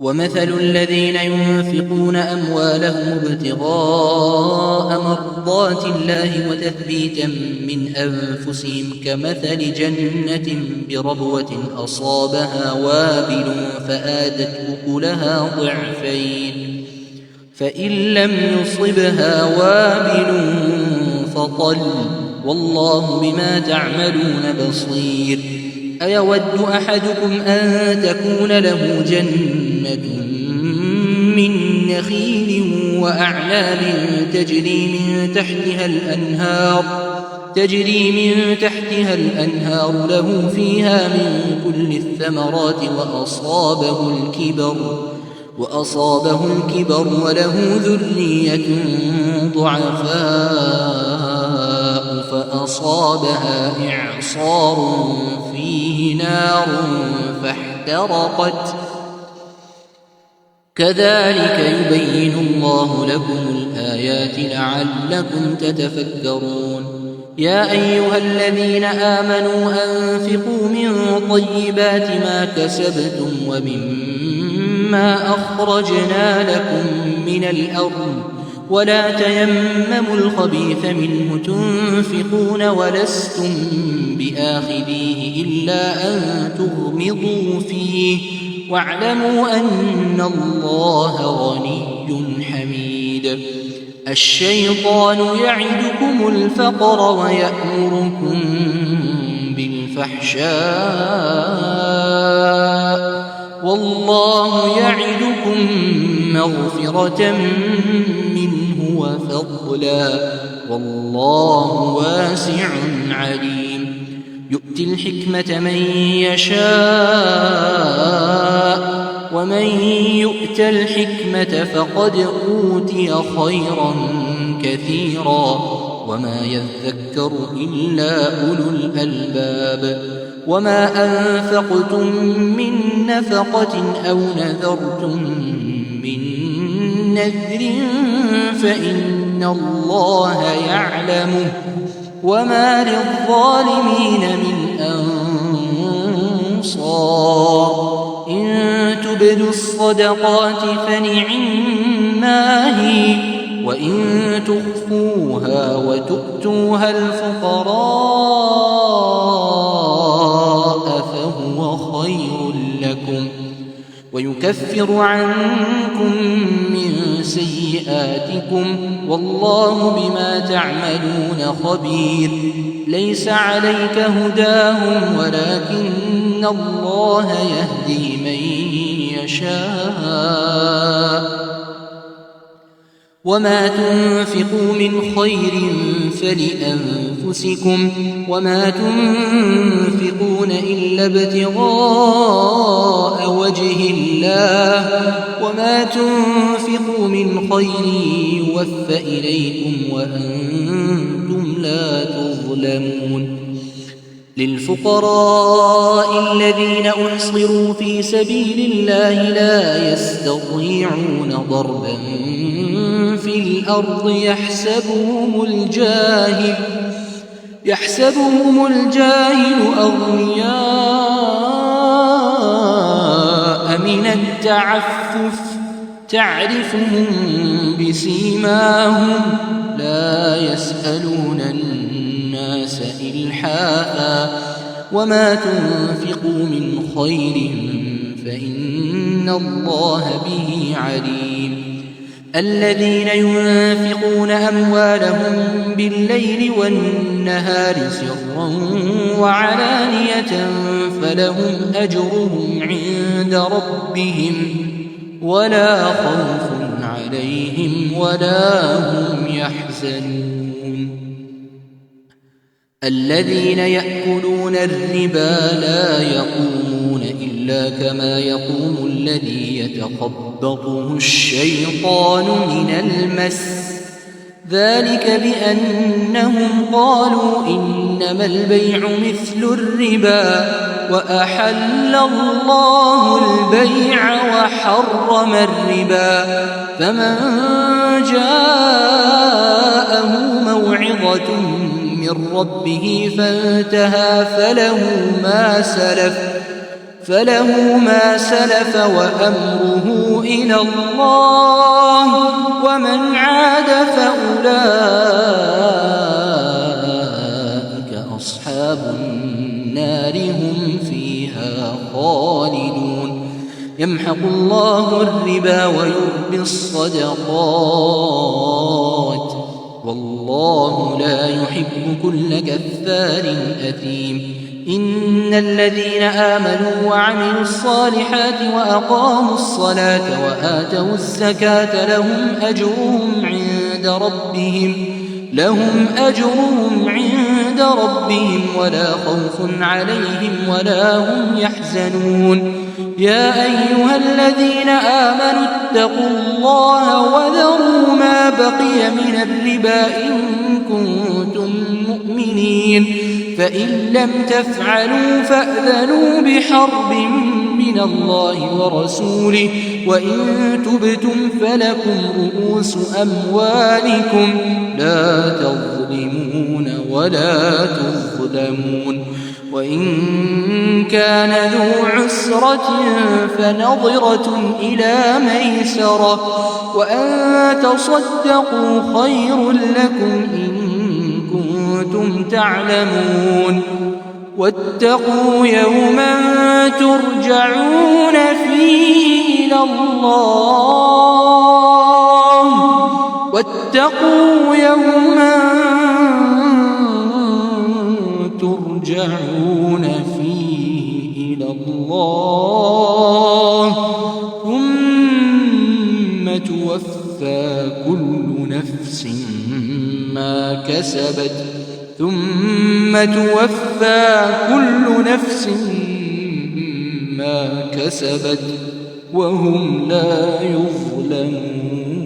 ومثل الذين ينفقون أموالهم ابتغاء مرضات الله وتثبيتا من أنفسهم كمثل جنة بربوة أصابها وابل فآتت أكلها ضعفين فإن لم يصبها وابل فطل والله بما تعملون بصير. أيود أحدكم أن تكون له جنة من نخيل وأعناب تجري من تحتها الأنهار له فيها من كل الثمرات وأصابه الكبر وله ذرية ضعفاء فأصابها إعصار فيه نار فاحترقت كذلك يبين الله لكم الآيات لعلكم تتفكرون. يا أيها الذين آمنوا أنفقوا من طيبات ما كسبتم ومما أخرجنا لكم من الأرض ولا تيمموا الخبيث منه تنفقون ولستم بآخذيه إلا أن تغمضوا فيه واعلموا أن الله غني حميد. الشيطان يعدكم الفقر ويأمركم بالفحشاء والله يعدكم مغفرة منه وفضلا والله واسع عليم. يؤتي الحكمة من يشاء ومن يؤت الحكمة فقد أوتي خيرا كثيرا وما يذكر إلا أولو الألباب. وما أنفقتم من نفقة أو نذرتم من نذر فإن الله يعلمه وما للظالمين من أنصار. إن تبدوا الصدقات فنعما هي وإن تخفوها وتؤتوها الفقراء فهو خير لكم ويكفر عنكم من سيئاتكم والله بما تعملون خبير. ليس عليك هداهم ولكن الله يهدي من يشاء. وما تنفقوا من خير فلأنفسكم وما تنفقون إلا ابتغاء وجه الله وما تنفقوا من خير يوفى إليكم وأنتم لا تظلمون. للفقراء الذين أحصروا في سبيل الله لا يستطيعون ضربا في الأرض يحسبهم الجاهل أغنياء من التعفف تعرفهم بسيماهم لا يسألون الناس إلحافا وما تنفقوا من خير فإن الله به عليم. الذين ينفقون أموالهم بالليل والنهار سرا وعلانية فلهم أجرهم عند ربهم ولا خوف عليهم ولا هم يحزنون. الذين يأكلون الربا لا يقومون إلا كما يقوم الذي يتخبطه الشيطان من المس ذلك بأنهم قالوا إنما البيع مثل الربا وأحل الله البيع وحرم الربا فمن جاءه موعظة من ربه فانتهى فله ما سلف وأمره إلى الله ومن عاد فأولئك أصحاب النار هم فيها خالدون يمحق الله الربا ويربي الصدقات والله لا يحب كل كفار أثيم إن الذين آمنوا وعملوا الصالحات وأقاموا الصلاة وآتوا الزكاة لهم أجرهم عند ربهم ولا خوف عليهم ولا هم يحزنون يا أيها الذين آمنوا اتقوا الله وذروا ما بقي من الربا إن كنتم مؤمنين فإن لم تفعلوا فأذنوا بحرب من الله ورسوله وإن تبتم فلكم رؤوس أموالكم لا تظلمون ولا تظلمون وإن كان ذو عسرة فنظرة إلى ميسرة وأن تصدقوا خير لكم إن كنتم تعلمون واتقوا يوما ترجعون فيه إلى الله ثم توفى كل نفس ما كسبت وهم لا يظلمون